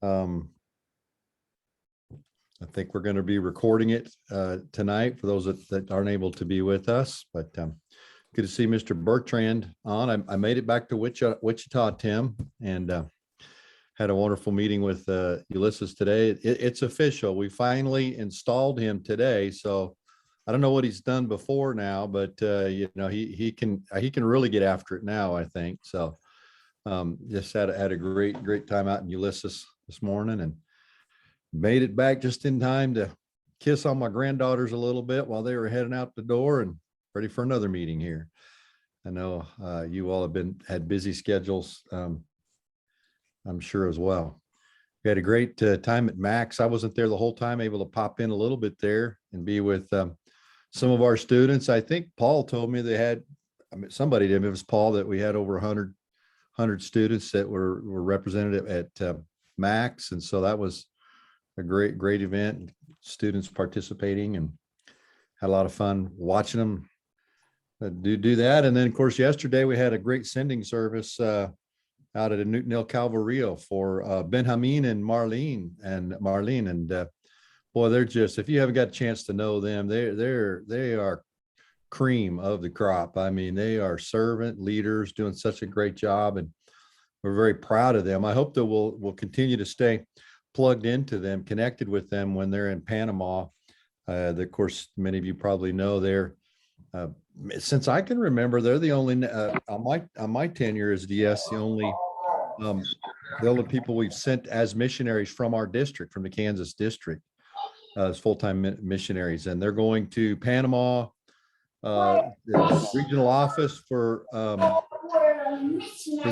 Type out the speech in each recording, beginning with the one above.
Um, I think we're going to be recording it tonight for those that aren't able to be with us. But good to see Mr. Bertrand on. I made it back to Wichita, Tim, and had a wonderful meeting with Ulysses today. It's official. We finally installed him today. So I don't know what he's done before now, but he can really get after it now, I think. So just had a great time out in Ulysses this morning and made it back just in time to kiss on my granddaughters a little bit while they were heading out the door and ready for another meeting here. I know you all have had busy schedules, I'm sure as well. We had a great time at Max. I wasn't there the whole time, able to pop in a little bit there and be with some of our students. I think Paul told me they had, somebody did, it was Paul, that we had over 100 students that were represented at Max. And so that was a great event, students participating, and had a lot of fun watching them do that. And then of course, yesterday we had a great sending service out at a Newton El Calvario for Benjamin and Marlene. And boy, they're just, if you haven't got a chance to know them, they are cream of the crop. I mean, they are servant leaders doing such a great job, and we're very proud of them. I hope that we'll continue to stay plugged into them, connected with them when they're in Panama. Of course, many of you probably know they're, since I can remember, they're the only, on my tenure as DS, the only people we've sent as missionaries from our district, from the Kansas district, as full-time missionaries. And they're going to Panama, the regional office for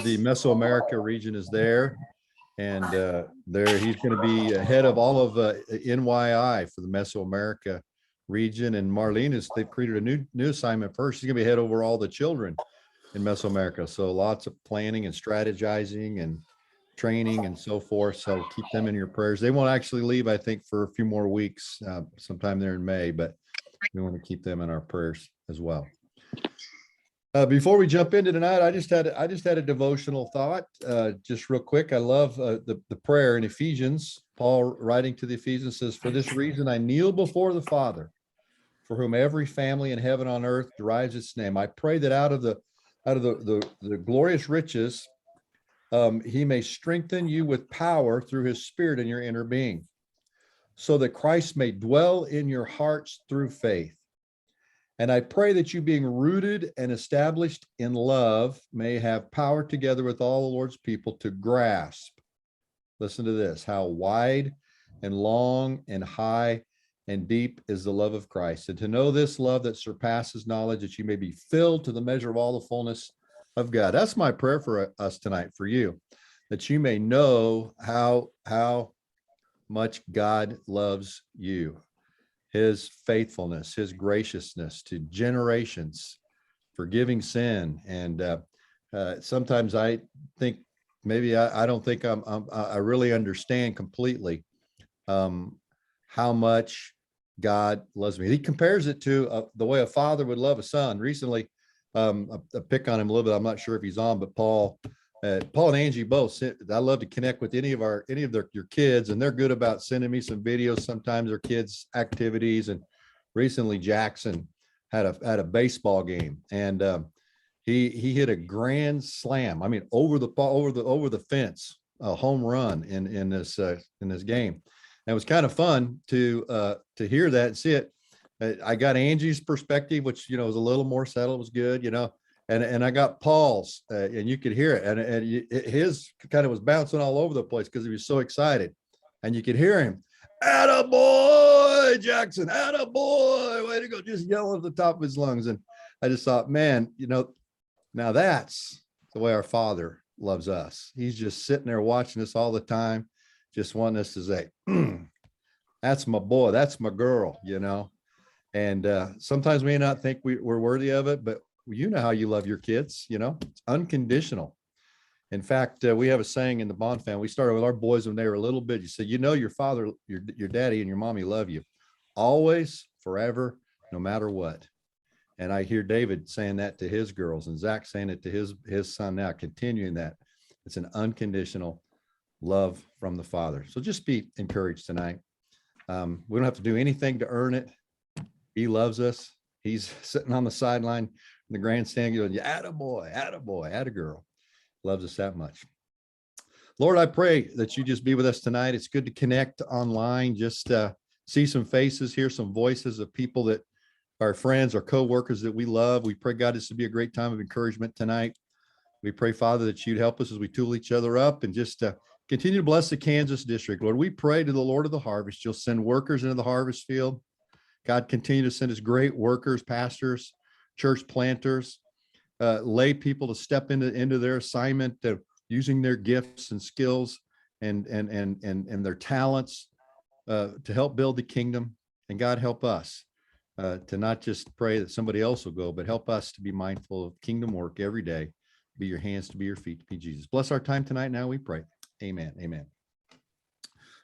the Mesoamerica region is there. And he's going to be head of all of NYI for the Mesoamerica region. And Marlene they've created a new assignment for her. She's going to be head over all the children in Mesoamerica. So lots of planning and strategizing and training and so forth. So keep them in your prayers. They won't actually leave, I think, for a few more weeks, sometime there in May, but we want to keep them in our prayers as well. Before we jump into tonight, I just had a devotional thought, just real quick. I love the prayer in Ephesians. Paul, writing to the Ephesians, says, "For this reason I kneel before the Father, for whom every family in heaven on earth derives its name. I pray that out of the glorious riches, he may strengthen you with power through his Spirit in your inner being, so that Christ may dwell in your hearts through faith. And I pray that you, being rooted and established in love, may have power together with all the Lord's people to grasp," listen to this, "how wide and long and high and deep is the love of Christ, and to know this love that surpasses knowledge, that you may be filled to the measure of all the fullness of God." That's my prayer for us tonight, for you, that you may know how much God loves you, his faithfulness, his graciousness to generations, forgiving sin. And sometimes I think maybe I don't think I really understand completely how much God loves me. He compares it to the way a father would love a son. Recently, I pick on him a little bit. I'm not sure if he's on, but Paul and Angie both. I love to connect with any of your kids, and they're good about sending me some videos. Sometimes their kids' activities. And recently, Jackson had a baseball game, and he hit a grand slam. I mean, over the fence, a home run in this game. And it was kind of fun to hear that and see it. I got Angie's perspective, which was a little more settled, was good, and I got Paul's, and you could hear it, and his kind of was bouncing all over the place because he was so excited, and you could hear him, "Attaboy, Jackson, attaboy, way to go," just yelling at the top of his lungs. And I just thought, man, now that's the way our Father loves us. He's just sitting there watching us all the time, just wanting us to say, "That's my boy, that's my girl," And sometimes we may not think we're worthy of it, but you know how you love your kids, it's unconditional. In fact, we have a saying in the Bond family. We started with our boys when they were a little bit. You said, your father, your daddy and your mommy love you always, forever, no matter what. And I hear David saying that to his girls, and Zach saying it to his son now, continuing that. It's an unconditional love from the Father. So just be encouraged tonight. We don't have to do anything to earn it. He loves us. He's sitting on the sideline in the grandstand going, yeah, attaboy, attaboy, attagirl. Loves us that much. Lord, I pray that you just be with us tonight. It's good to connect online, just see some faces, hear some voices of people that are friends or co-workers that we love. We pray, God, this would be a great time of encouragement tonight. We pray, Father, that you'd help us as we tool each other up and just continue to bless the Kansas district. Lord, we pray to the Lord of the harvest. You'll send workers into the harvest field. God, continue to send us great workers, pastors, church planters, lay people to step into their assignment, using their gifts and skills and their talents to help build the kingdom. And God, help us to not just pray that somebody else will go, but help us to be mindful of kingdom work every day. Be your hands, to be your feet, to be Jesus. Bless our time tonight. Now we pray. Amen. Amen.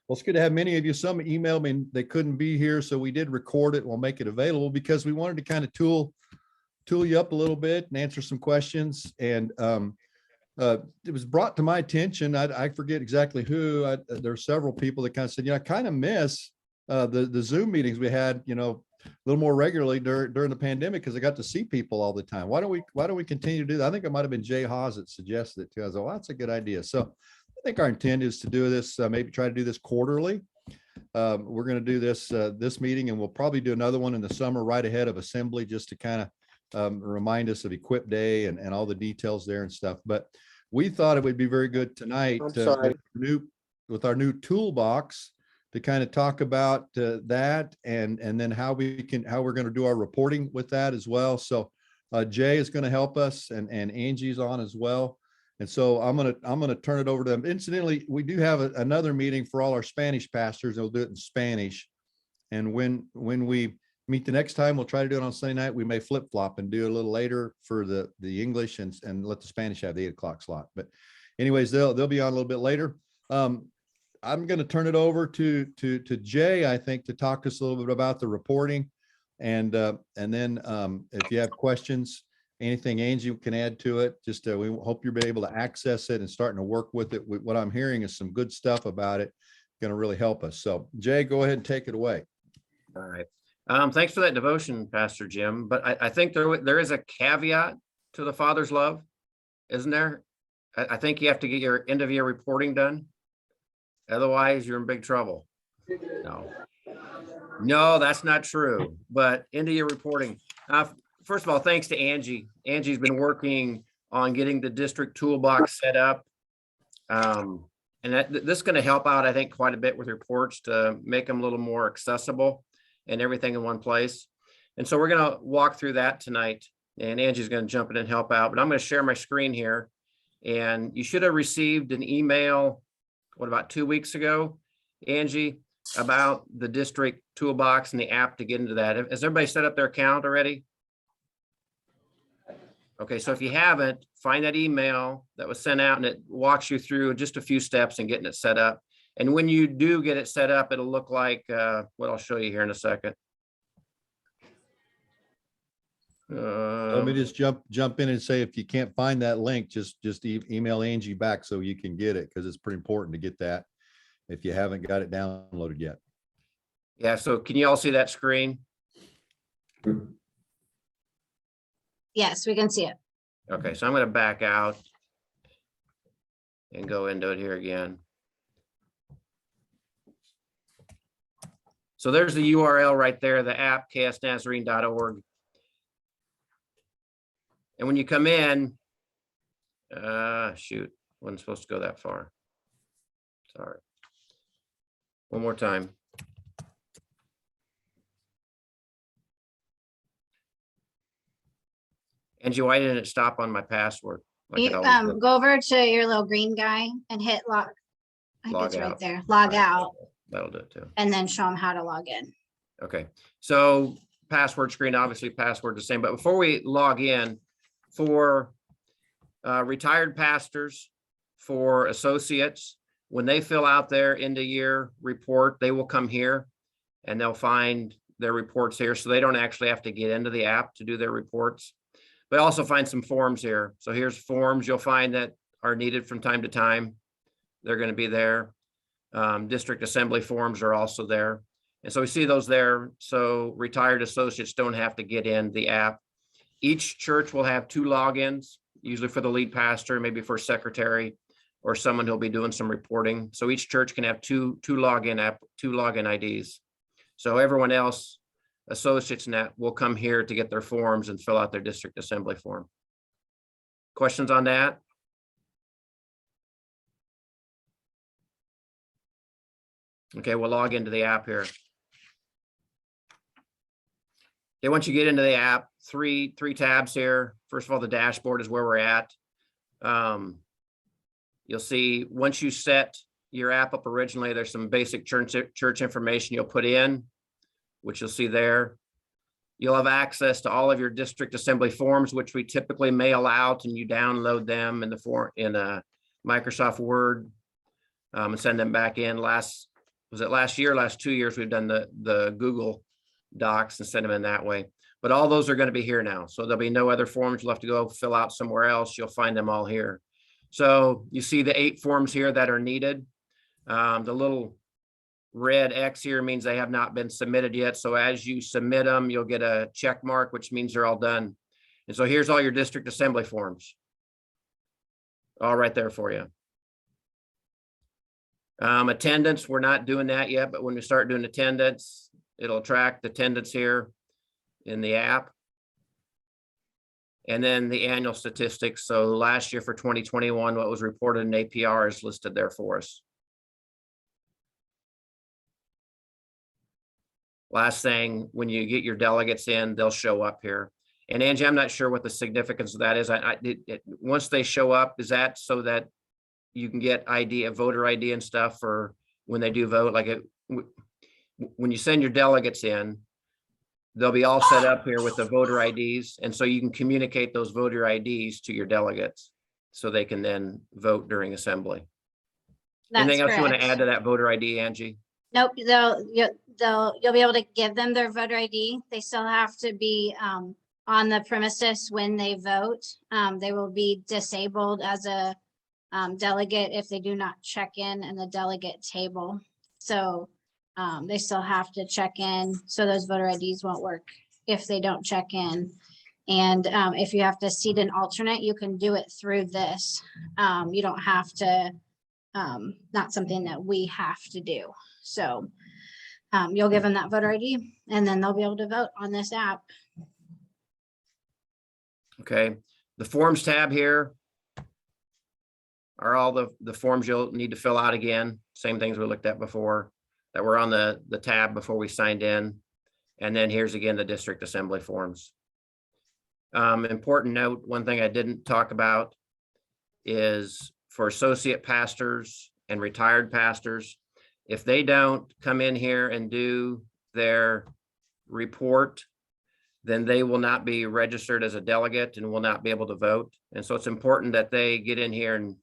Well, it's good to have many of you. Some emailed me, they couldn't be here, so we did record it. We'll make it available because we wanted to kind of tool you up a little bit and answer some questions. And it was brought to my attention. I forget exactly who. There are several people that kind of said, I kind of miss the Zoom meetings we had, a little more regularly during the pandemic, because I got to see people all the time. Why don't we continue to do that? I think it might have been Jay Haas that suggested it too. I was like, well, that's a good idea. So I think our intent is to do this, maybe try to do this quarterly. We're going to do this meeting, and we'll probably do another one in the summer right ahead of assembly, just to kind of remind us of Equip Day and all the details there and stuff. But we thought it would be very good tonight with our new toolbox to kind of talk about that and then how we're going to do our reporting with that as well. So Jay is going to help us, and Angie's on as well. And so I'm going to turn it over to them. Incidentally, we do have another meeting for all our Spanish pastors, and we'll do it in Spanish. And when we meet the next time, we'll try to do it on Sunday night. We may flip flop and do a little later for the English and let the Spanish have the 8 o'clock slot. But anyways, they'll be on a little bit later. I'm going to turn it over to Jay, I think, to talk to us a little bit about the reporting. And then if you have questions, anything Angie can add to it, just we hope you'll be able to access it and starting to work with it. What I'm hearing is some good stuff about it, going to really help us. So Jay, go ahead and take it away. All right. Thanks for that devotion, Pastor Jim. But I think there is a caveat to the Father's love, isn't there? I think you have to get your end of year reporting done. Otherwise, you're in big trouble. No, that's not true. But end of year reporting. First of all, thanks to Angie. Angie's been working on getting the district toolbox set up. And this is going to help out, I think, quite a bit with reports to make them a little more accessible and everything in one place. And so we're going to walk through that tonight, and Angie's going to jump in and help out. But I'm going to share my screen here. And you should have received an email, about 2 weeks ago, Angie, about the district toolbox and the app to get into that. Has everybody set up their account already? Okay, so if you haven't, find that email that was sent out, and it walks you through just a few steps in getting it set up. And when you do get it set up, it'll look like what I'll show you here in a second. Let me just jump in and say, if you can't find that link, just email Angie back so you can get it, because it's pretty important to get that if you haven't got it downloaded yet. Yeah, so can you all see that screen? Yes, we can see it. Okay, so I'm going to back out and go into it here again. So there's the URL right there, the app, ksnazarene.org. And when you come in, shoot, wasn't supposed to go that far. Sorry. One more time. Angie, why didn't it stop on my password? Like You go over to your little green guy and hit log. I think it's right there. Log out. That'll do it too. And then show them how to log in. Okay, so password screen, obviously password the same, but before we log in, for retired pastors, for associates, when they fill out their end of year report, they will come here and they'll find their reports here. So they don't actually have to get into the app to do their reports, but also find some forms here. So here's forms you'll find that are needed from time to time. They're going to be there. District assembly forms are also there. And so we see those there. So retired associates don't have to get in the app. Each church will have 2 logins, usually for the lead pastor, maybe for secretary or someone who'll be doing some reporting. So each church can have two login IDs. So everyone else, associates net, will come here to get their forms and fill out their district assembly form. Questions on that? Okay, we'll log into the app here. Okay, once you get into the app, three tabs here. First of all, the dashboard is where we're at. You'll see once you set your app up originally, there's some basic church information you'll put in, which you'll see there. You'll have access to all of your district assembly forms, which we typically mail out, and you download them in a Microsoft Word and send them back in. Last 2 years, we've done the Google Docs and send them in that way. But all those are going to be here now. So there'll be no other forms you'll have to go fill out somewhere else. You'll find them all here. So you see the 8 forms here that are needed. The little red X here means they have not been submitted yet. So as you submit them, you'll get a check mark, which means they're all done. And so here's all your district assembly forms. All right there for you. Attendance, we're not doing that yet, but when we start doing attendance, it'll track the attendance here in the app. And then the annual statistics. So last year for 2021, what was reported in APR is listed there for us. Last thing, when you get your delegates in, they'll show up here. And Angie, I'm not sure what the significance of that is. Once they show up, is that so that you can get voter ID and stuff for when they do vote? Like when you send your delegates in, they'll be all set up here with the voter IDs. And so you can communicate those voter IDs to your delegates so they can then vote during assembly. Anything else you want to add to that voter ID, Angie? Nope, you'll be able to give them their voter ID. They still have to be on the premises when they vote. They will be disabled as a delegate if they do not check in the delegate table. So they still have to check in. So those voter IDs won't work if they don't check in. And if you have to seat an alternate, you can do it through this. You don't have to, not something that we have to do. So you'll give them that voter ID and then they'll be able to vote on this app. Okay, the forms tab here are all the forms you'll need to fill out again. Same things we looked at before that were on the tab before we signed in. And then here's again the district assembly forms. Important note, one thing I didn't talk about is for associate pastors and retired pastors, if they don't come in here and do their report, then they will not be registered as a delegate and will not be able to vote. And so it's important that they get in here and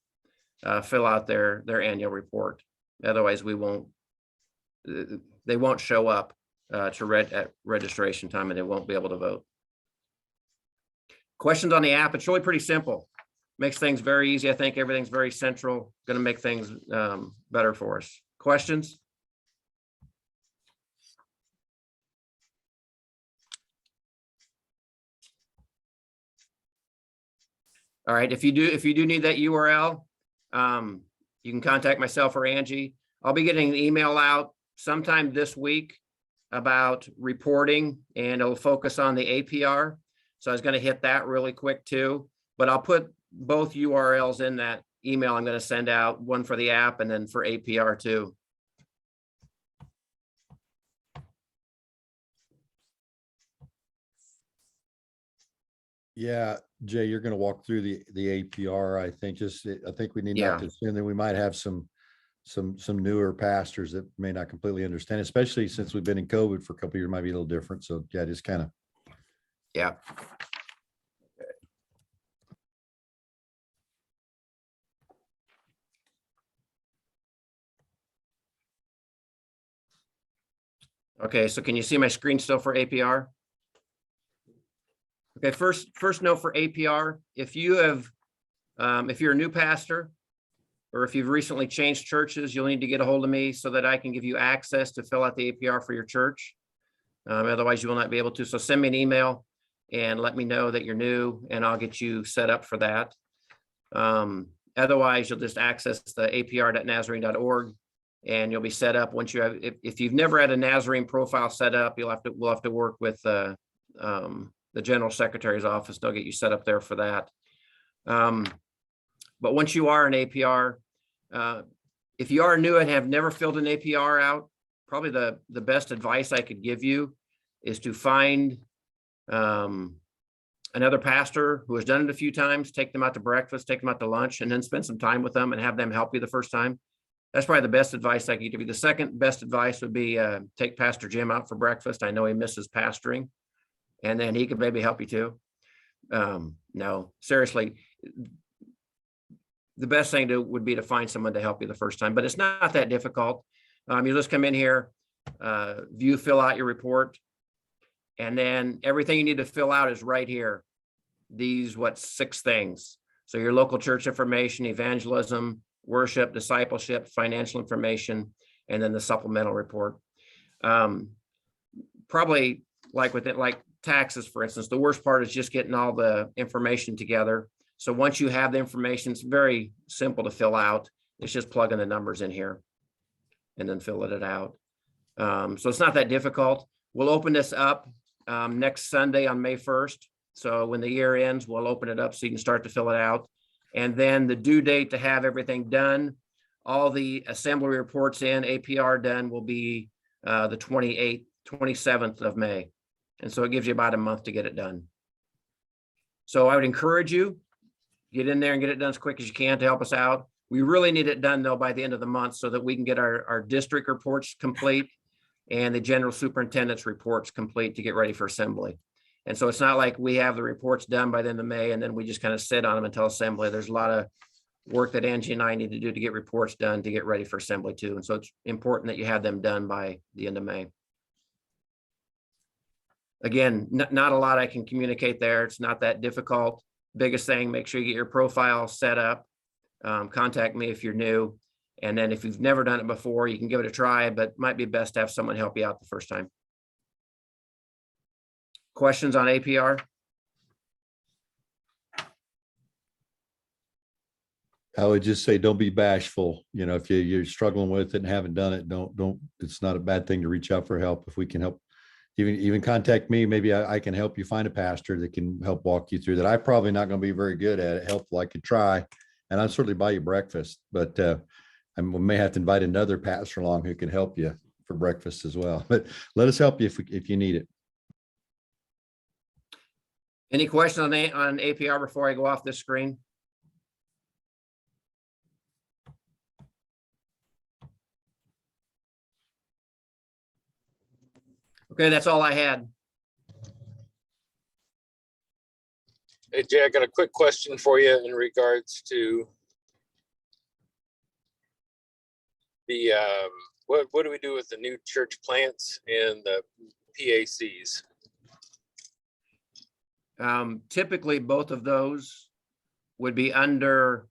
fill out their annual report. Otherwise, they won't show up at registration time and they won't be able to vote. Questions on the app? It's really pretty simple. Makes things very easy. I think everything's very central, going to make things better for us. Questions? All right, if you do need that URL, you can contact myself or Angie. I'll be getting an email out sometime this week about reporting, and it'll focus on the APR. So I was going to hit that really quick too, but I'll put both URLs in that email I'm going to send out, one for the app and then for APR too. Yeah, Jay, you're going to walk through the APR. I think we need not to assume that we might have some newer pastors that may not completely understand, especially since we've been in COVID for a couple of years, might be a little different. So yeah, just kind of. Yeah. Okay, so can you see my screen still for APR? Okay, first note for APR, if you're a new pastor or if you've recently changed churches, you'll need to get a hold of me so that I can give you access to fill out the APR for your church. Otherwise, you will not be able to. So send me an email and let me know that you're new, and I'll get you set up for that. Otherwise, you'll just access the apr.nazarene.org, and you'll be set up. Once you have, if you've never had a Nazarene profile set up, we'll have to work with the General Secretary's office. They'll get you set up there for that. But once you are an APR, if you are new and have never filled an APR out, probably the best advice I could give you is to find another pastor who has done it a few times, take them out to breakfast, take them out to lunch, and then spend some time with them and have them help you the first time. That's probably the best advice I could give you. The second best advice would be take Pastor Jim out for breakfast. I know he misses pastoring, and then he could maybe help you too. No, seriously, the best thing would be to find someone to help you the first time, but it's not that difficult. You just come in here, fill out your report, and then everything you need to fill out is right here. These, 6 things. So your local church information, evangelism, worship, discipleship, financial information, and then the supplemental report. Probably like taxes, for instance, the worst part is just getting all the information together. So once you have the information, it's very simple to fill out. It's just plugging the numbers in here and then filling it out. So it's not that difficult. We'll open this up next Sunday on May 1st. So when the year ends, we'll open it up so you can start to fill it out. And then the due date to have everything done, all the assembly reports in, APR done, will be the 27th of May. And so it gives you about a month to get it done. So I would encourage you, get in there and get it done as quick as you can to help us out. We really need it done though by the end of the month so that we can get our district reports complete and the general superintendent's reports complete to get ready for assembly. And so it's not like we have the reports done by the end of May and then we just kind of sit on them until assembly. There's a lot of work that Angie and I need to do to get reports done to get ready for assembly too. And so it's important that you have them done by the end of May. Again, not a lot I can communicate there. It's not that difficult. Biggest thing, make sure you get your profile set up. Contact me if you're new. And then if you've never done it before, you can give it a try, but it might be best to have someone help you out the first time. Questions on APR? I would just say, don't be bashful. You know, if you're struggling with it and haven't done it, don't, it's not a bad thing to reach out for help. If we can help, even contact me. Maybe I can help you find a pastor that can help walk you through that. I'm probably not going to be very good at it. Helpful, I could try, and I'll certainly buy you breakfast, but I may have to invite another pastor along who can help you for breakfast as well. But let us help you if you need it. Any questions on APR before I go off this screen? Okay, that's all I had. Hey, Jay, I got a quick question for you in regards to the, what do we do with the new church plants and the PACs? Typically, both of those would be under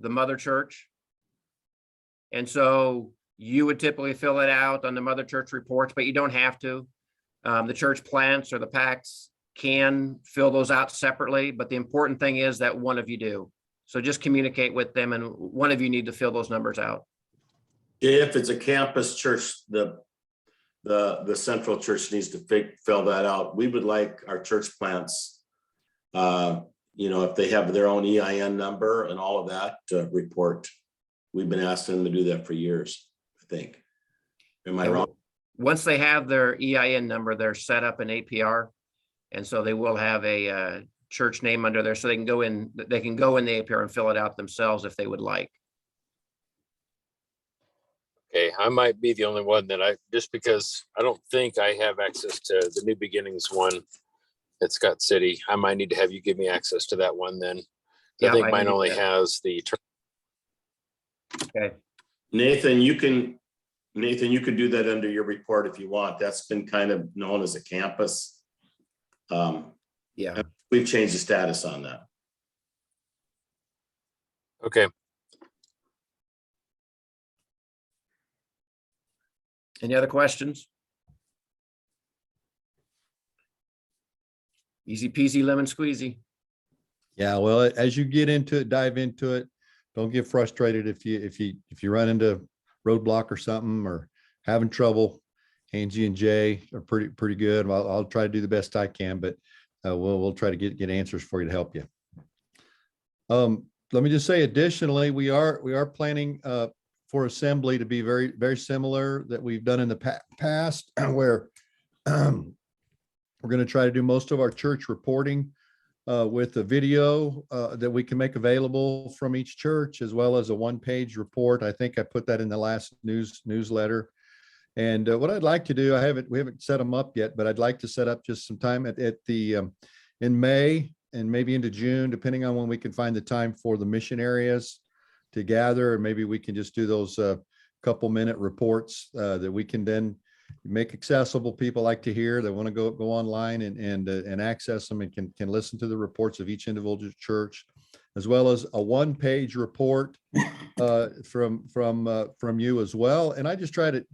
the mother church. And so you would typically fill it out on the mother church reports, but you don't have to. The church plants or the PACs can fill those out separately, but the important thing is that one of you do. So just communicate with them and one of you need to fill those numbers out. If it's a campus church, the central church needs to fill that out. We would like our church plants, you know, if they have their own EIN number and all of that report. We've been asking them to do that for years, I think. Am I wrong? Once they have their EIN number, they're set up in APR. And so they will have a church name under there so they can go in the APR and fill it out themselves if they would like. Okay, I might be the only one that just because I don't think I have access to the New Beginnings one at Scott City. I might need to have you give me access to that one then. Yeah, I think mine only has the. Okay. Nathan, you could do that under your report if you want. That's been kind of known as a campus. Yeah. We've changed the status on that. Okay. Any other questions? Easy peasy lemon squeezy. Yeah, well, as you get into it, dive into it. Don't get frustrated if you run into roadblock or something or having trouble. Angie and Jay are pretty good. I'll try to do the best I can, but we'll try to get answers for you to help you. Let me just say, additionally, we are planning for assembly to be very similar that we've done in the past, where we're going to try to do most of our church reporting with a video that we can make available from each church, as well as a one-page report. I think I put that in the last newsletter. And what I'd like to do, we haven't set them up yet, but I'd like to set up just some time in May and maybe into June, depending on when we can find the time for the mission areas to gather. And maybe we can just do those couple minute reports that we can then make accessible. People like to hear, they want to go online and access them and can listen to the reports of each individual church, as well as a one-page report from you as well. And I just try to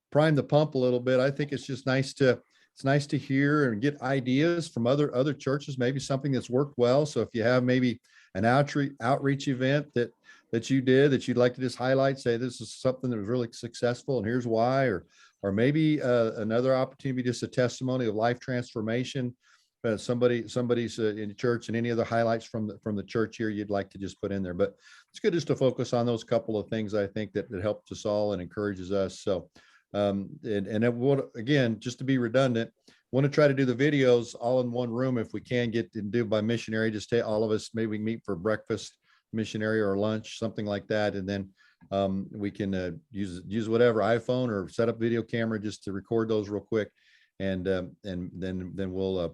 prime the pump a little bit. I think it's just nice to hear and get ideas from other churches, maybe something that's worked well. So if you have maybe an outreach event that you did that you'd like to just highlight, say this is something that was really successful and here's why, or maybe another opportunity, just a testimony of life transformation. Somebody's in church, and any other highlights from the church here you'd like to just put in there. But it's good just to focus on those couple of things, I think, that helps us all and encourages us. So and it would, again, just to be redundant, want to try to do the videos all in one room if we can get to do by missionary. Just take all of us, maybe we meet for breakfast, missionary, or lunch, something like that, and then we can use whatever iPhone or set up video camera just to record those real quick, and then we'll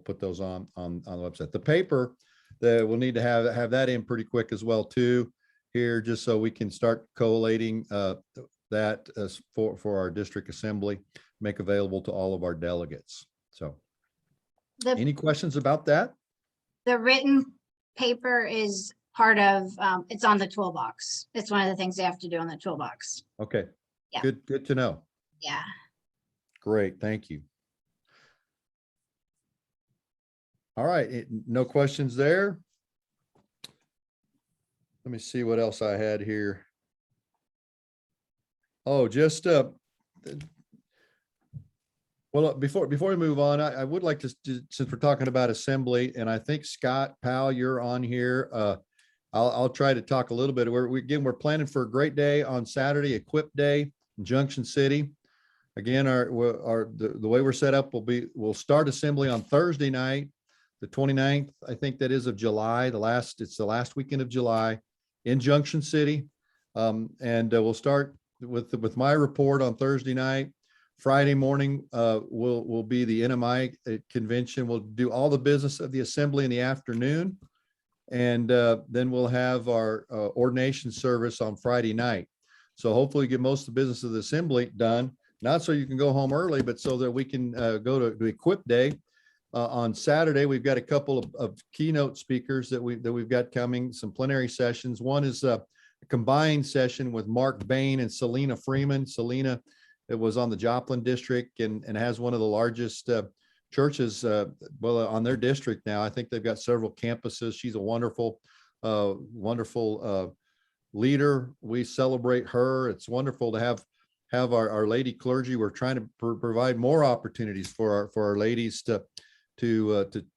put those on the website. The paper, that we'll need to have that in pretty quick as well too here, just so we can start collating that as for our district assembly, make available to all of our delegates. So any questions about that? The written paper is part of, it's on the toolbox. It's one of the things they have to do on the toolbox. Okay. Yeah. Good to know. Yeah. Great. Thank you. All right. No questions there. Let me see what else I had here. Oh, just well, before we move on, I would like to, since we're talking about assembly, and I think Scott Powell, you're on here. I'll try to talk a little bit. We're planning for a great day on Saturday, Equip Day in Junction City. Again, the way we're set up we'll start assembly on Thursday night, the 29th, I think that is, of July. It's the last weekend of July in Junction City. And we'll start with my report on Thursday night. Friday morning will be the NMI convention. We'll do all the business of the assembly in the afternoon. And then we'll have our ordination service on Friday night. So hopefully get most of the business of the assembly done, not so you can go home early, but so that we can go to Equip Day. On Saturday, we've got a couple of keynote speakers that we've got coming, some plenary sessions. One is a combined session with Mark Bain and Selena Freeman. Selena, it was on the Joplin district and has one of the largest churches on their district now. I think they've got several campuses. She's a wonderful leader. We celebrate her. It's wonderful to have our lady clergy. We're trying to provide more opportunities for our ladies to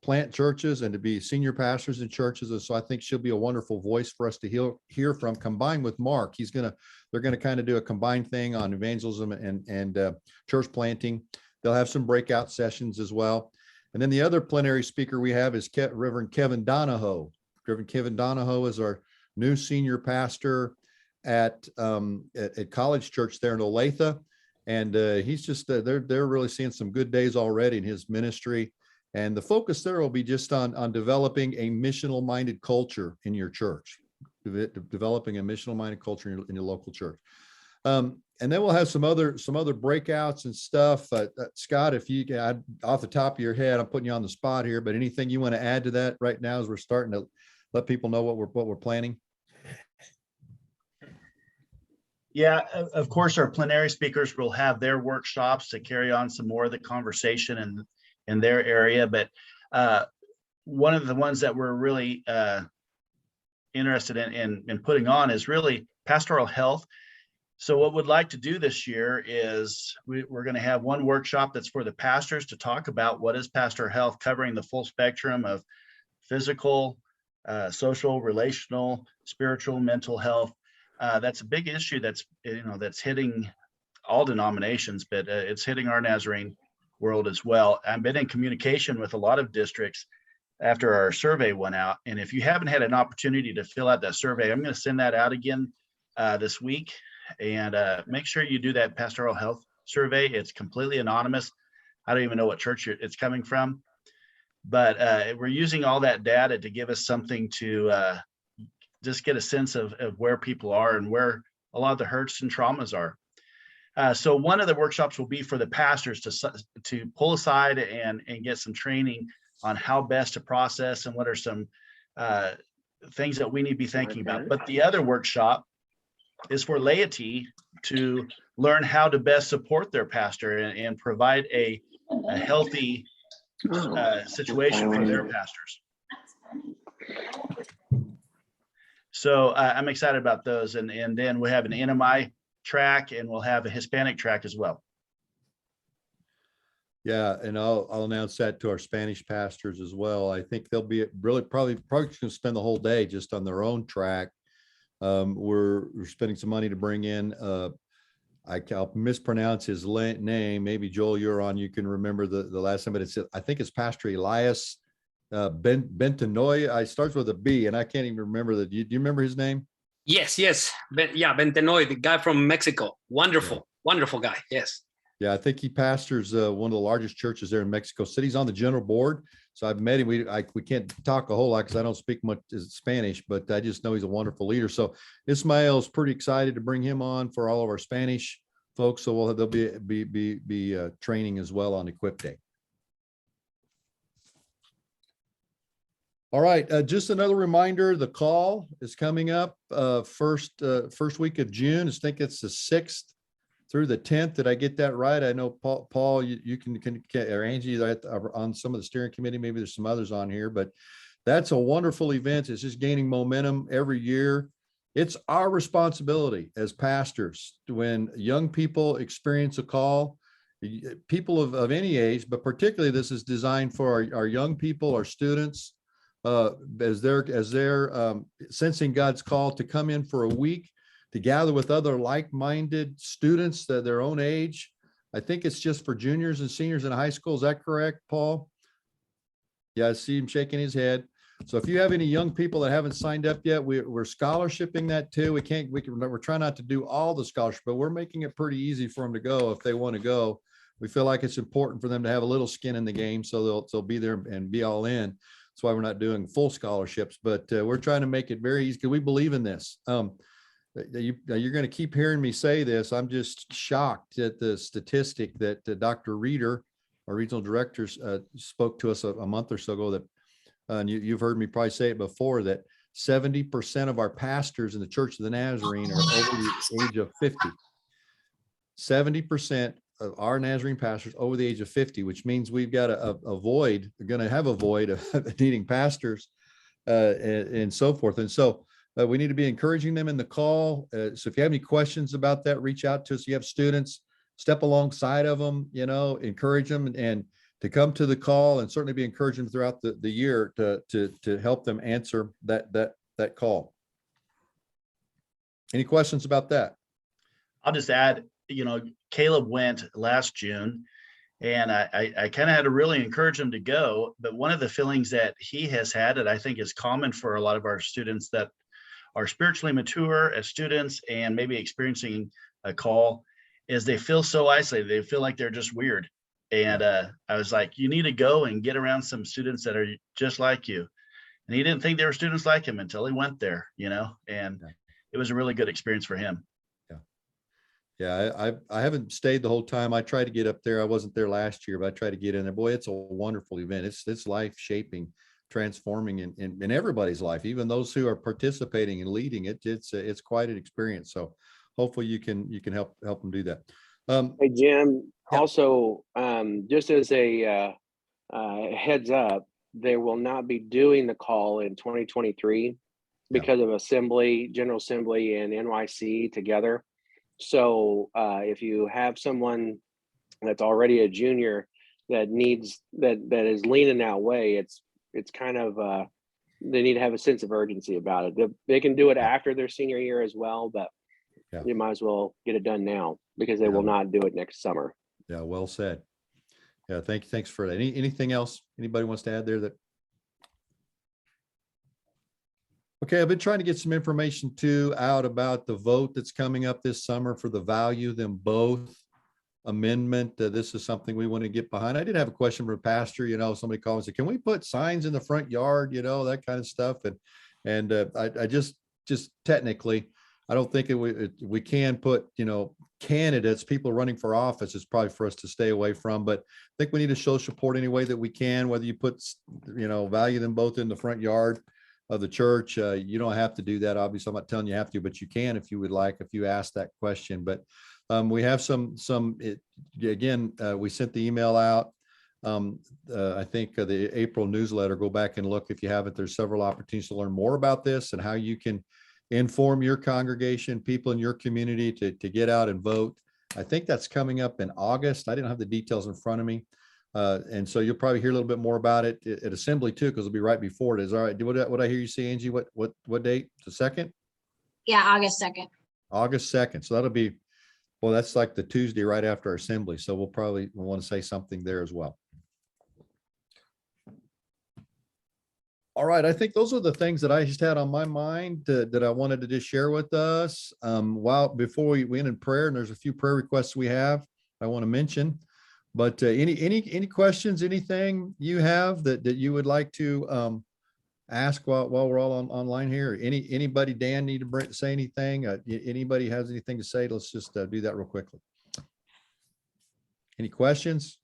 plant churches and to be senior pastors in churches. And so I think she'll be a wonderful voice for us to hear from, combined with Mark. They're going to kind of do a combined thing on evangelism and church planting. They'll have some breakout sessions as well. And then the other plenary speaker we have is Reverend Kevin Donahoe. Reverend Kevin Donahoe is our new senior pastor at College Church there in Olathe. And he's just, they're really seeing some good days already in his ministry. And the focus there will be just on developing a missional minded culture in your church, developing a missional minded culture in your local church. And then we'll have some other breakouts and stuff. Scott, if you can, off the top of your head, I'm putting you on the spot here, but anything you want to add to that right now as we're starting to let people know what we're planning? Yeah, of course, our plenary speakers will have their workshops to carry on some more of the conversation in their area. But one of the ones that we're really interested in putting on is really pastoral health. So what we'd like to do this year is we're going to have one workshop that's for the pastors to talk about what is pastoral health, covering the full spectrum of physical, social, relational, spiritual, mental health. That's a big issue that's hitting all denominations, but it's hitting our Nazarene world as well. I've been in communication with a lot of districts after our survey went out. And if you haven't had an opportunity to fill out that survey, I'm going to send that out again this week. And make sure you do that pastoral health survey. It's completely anonymous. I don't even know what church it's coming from, but we're using all that data to give us something to just get a sense of where people are and where a lot of the hurts and traumas are. So one of the workshops will be for the pastors to pull aside and get some training on how best to process and what are some things that we need to be thinking about. But the other workshop is for laity to learn how to best support their pastor and provide a healthy situation for their pastors. So I'm excited about those. And then we have an NMI track and we'll have a Hispanic track as well. Yeah, and I'll announce that to our Spanish pastors as well. I think they'll be really probably going to spend the whole day just on their own track. We're spending some money to bring in, I'll mispronounce his name. Maybe Joel, you're on, you can remember the last time, but I think it's Pastor Elias Bentenoy. I starts with a B and I can't even remember that. Do you remember his name? Yes. Bentenoy, the guy from Mexico. Wonderful guy. Yes. Yeah, I think he pastors one of the largest churches there in Mexico City. He's on the general board. So I've met him. We can't talk a whole lot because I don't speak much Spanish, but I just know he's a wonderful leader. So Ismael's pretty excited to bring him on for all of our Spanish folks. So they'll be training as well on Equip Day. All right, just another reminder, the call is coming up first week of June. I think it's the 6th through the 10th. Did I get that right? I know Paul, you can or Angie on some of the steering committee, maybe there's some others on here, but that's a wonderful event. It's just gaining momentum every year. It's our responsibility as pastors when young people experience a call, people of any age, but particularly this is designed for our young people, our students, as they're sensing God's call to come in for a week to gather with other like-minded students that their own age. I think it's just for juniors and seniors in high school. Is that correct, Paul? Yeah, I see him shaking his head. So if you have any young people that haven't signed up yet, we're scholarshiping that too. We're trying not to do all the scholarship, but we're making it pretty easy for them to go if they want to go. We feel like it's important for them to have a little skin in the game, so they'll be there and be all in. That's why we're not doing full scholarships, but we're trying to make it very easy because we believe in this. You're going to keep hearing me say this. I'm just shocked at the statistic that Dr. Reeder, our regional director, spoke to us a month or so ago that, and you've heard me probably say it before, that 70% of our pastors in the Church of the Nazarene are over the age of 50. 70% of our Nazarene pastors over the age of 50, which means we've got a void. We're going to have a void of needing pastors and so forth. And so we need to be encouraging them in the call. So if you have any questions about that, reach out to us. You have students, step alongside of them, encourage them and to come to the call, and certainly be encouraging throughout the year to help them answer that call. Any questions about that? I'll just add, Caleb went last June, and I kind of had to really encourage him to go. But one of the feelings that he has had that I think is common for a lot of our students that are spiritually mature as students and maybe experiencing a call is they feel so isolated. They feel like they're just weird. And I was like, you need to go and get around some students that are just like you. And he didn't think there were students like him until he went there, and it was a really good experience for him. Yeah, I haven't stayed the whole time. I tried to get up there. I wasn't there last year, but I tried to get in there. Boy, it's a wonderful event. It's life shaping, transforming in everybody's life, even those who are participating and leading it. It's quite an experience. So hopefully you can help them do that. Hey, Jim, Yeah. also, just as a heads up, they will not be doing the call in 2023 because of General Assembly and NYC together. So if you have someone that's already a junior that is leaning that way, it's kind of they need to have a sense of urgency about it. They can do it after their senior year as well, but Yeah. you might as well get it done now because they will not do it next summer. Yeah, well said. Yeah, thanks for that. Anything else anybody wants to add there that? Okay, I've been trying to get some information too out about the vote that's coming up this summer for the value them both amendment. This is something we want to get behind. I did have a question for a pastor, somebody called and said, can we put signs in the front yard, that kind of stuff. And I just technically, I don't think we can put, candidates, people running for office is probably for us to stay away from, but I think we need to show support any way that we can, whether you put, value them both in the front yard of the church. You don't have to do that. Obviously, I'm not telling you have to, but you can if you would like, if you ask that question. But we have we sent the email out. I think the April newsletter, go back and look if you haven't. There's several opportunities to learn more about this and how you can inform your congregation, people in your community to get out and vote. I think that's coming up in August. I didn't have the details in front of me. And so you'll probably hear a little bit more about it at Assembly too, because it'll be right before it is. All right. What I hear you say, Angie, what date? The 2nd? Yeah, August 2nd. August 2nd. So that'll be, well, that's like the Tuesday right after our Assembly. So we'll want to say something there as well. All right, I think those are the things that I just had on my mind that I wanted to just share with us. Before we end in prayer, and there's a few prayer requests we have I want to mention. But any questions, anything you have that you would like to ask while we're all online here? Anybody, Dan, need to say anything? Anybody has anything to say? Let's just do that real quickly. Any questions?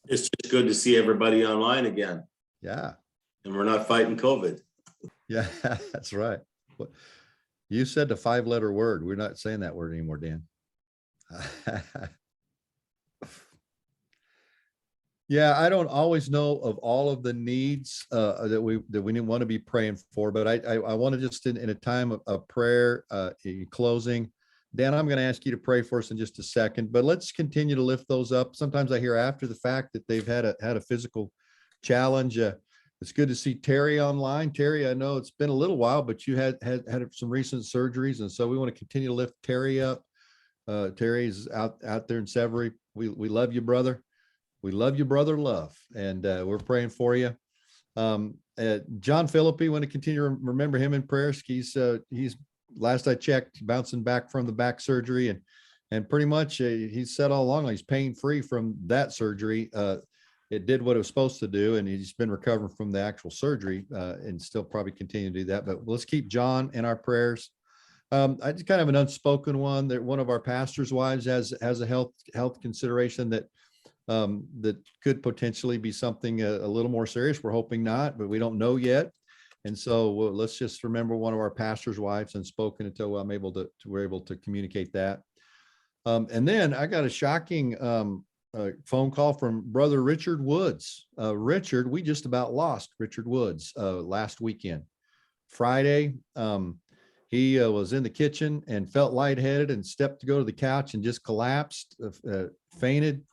It's just good to see everybody online again. Yeah. And we're not fighting COVID. Yeah, that's right. You said the 5-letter word. We're not saying that word anymore, Dan. Yeah, I don't always know of all of the needs that we didn't want to be praying for, but I want to just in a time of prayer, in closing, Dan, I'm going to ask you to pray for us in just a second, but let's continue to lift those up. Sometimes I hear after the fact that they've had a physical challenge. It's good to see Terry online. Terry, I know it's been a little while, but you had some recent surgeries, and so we want to continue to lift Terry up. Terry's out there in Severy. We love you, brother. We love you, brother, love, and we're praying for you. John Philippi, want to continue to remember him in prayers. He's last I checked, bouncing back from the back surgery, and pretty much he's said all along he's pain free from that surgery. It did what it was supposed to do, and he's been recovering from the actual surgery and still probably continue to do that. But let's keep John in our prayers. I just kind of an unspoken one that one of our pastor's wives has a health consideration that could potentially be something a little more serious. We're hoping not, but we don't know yet. And so let's just remember one of our pastor's wives unspoken until we're able to communicate that. And then I got a shocking phone call from brother Richard Woods. Richard, we just about lost Richard Woods last weekend. Friday, he was in the kitchen and felt lightheaded and stepped to go to the couch and just collapsed, fainted.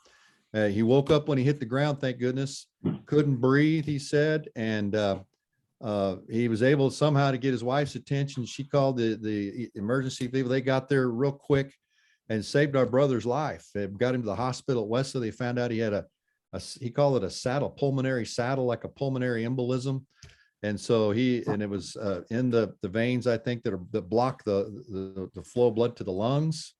He woke up when he hit the ground, thank goodness. Couldn't breathe, he said, and he was able somehow to get his wife's attention. She called the emergency people. They got there real quick and saved our brother's life. They got him to the hospital at Wesley. They found out he had he called it a pulmonary saddle, like a pulmonary embolism. And so it was in the veins, I think, that block the flow of blood to the lungs.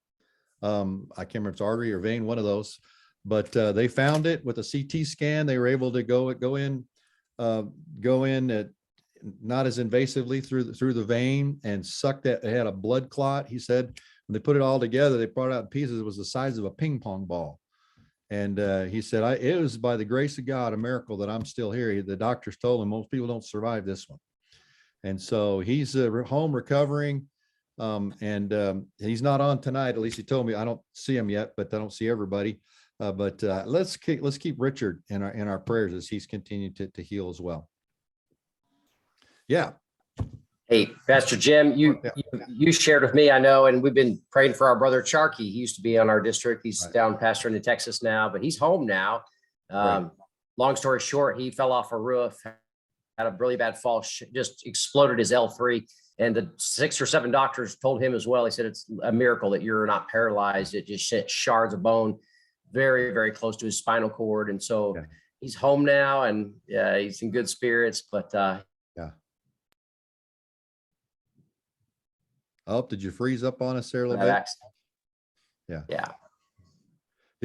I can't remember if it's artery or vein, one of those. But they found it with a CT scan. They were able to go in not as invasively through the vein and suck that. They had a blood clot. He said when they put it all together, they brought it out in pieces. It was the size of a ping pong ball. And he said, it was by the grace of God, a miracle that I'm still here. The doctors told him most people don't survive this one. And so he's home recovering. He's not on tonight. At least he told me. I don't see him yet, but I don't see everybody. But let's keep Richard in our prayers as he's continued to heal as well. Yeah. Hey, Pastor Jim, you shared with me, I know, and we've been praying for our brother Charkey. He used to be on our district. He's Right. down pastoring in Texas now, but he's home now. Right. Long story short, he fell off a roof, had a really bad fall, just exploded his L3. And the 6 or 7 doctors told him as well. He said, it's a miracle that you're not paralyzed. It just shards of bone very, very close to his spinal cord. And so he's home now, and he's in good spirits, but oh, did you freeze up on us there a little that bit? accident. Yeah. Yeah.